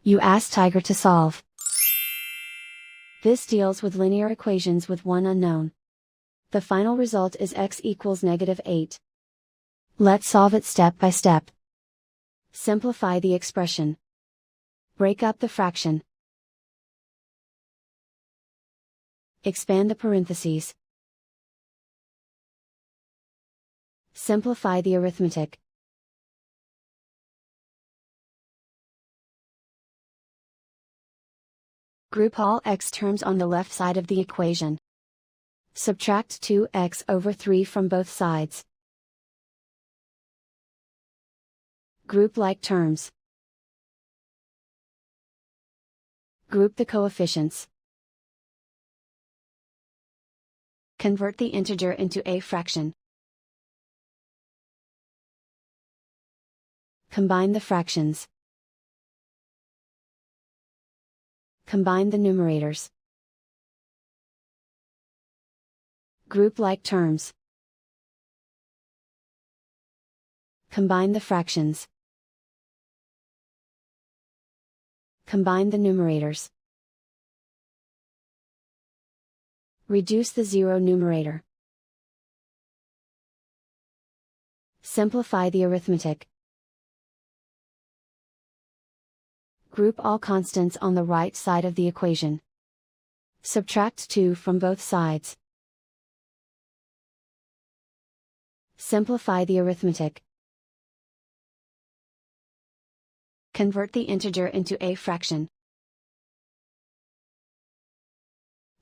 You ask Tiger to solve. This deals with linear equations with one unknown. The final result is x equals -8. Let's solve it step by step. Simplify the expression. Break up the fraction. Expand the parentheses. Simplify the arithmetic. Group all x terms on the left side of the equation. Subtract 2x/3 from both sides. Group like terms. Group the coefficients. Convert the integer into a fraction. Combine the fractions. Combine the numerators. Group like terms. Combine the fractions. Combine the numerators. Reduce the zero numerator. Simplify the arithmetic. Group all constants on the right side of the equation. Subtract 2 from both sides. Simplify the arithmetic. Convert the integer into a fraction.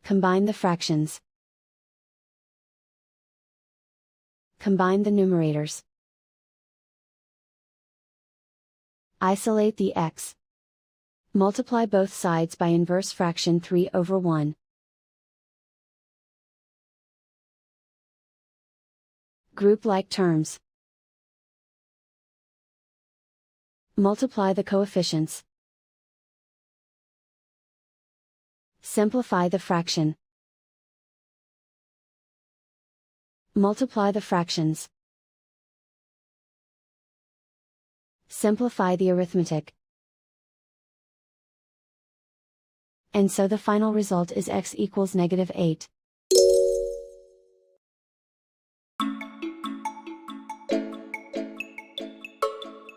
Combine the fractions. Combine the numerators. Isolate the x. Multiply both sides by inverse fraction 3/1. Group like terms. Multiply the coefficients. Simplify the fraction. Multiply the fractions. Simplify the arithmetic. And so the final result is x equals -8.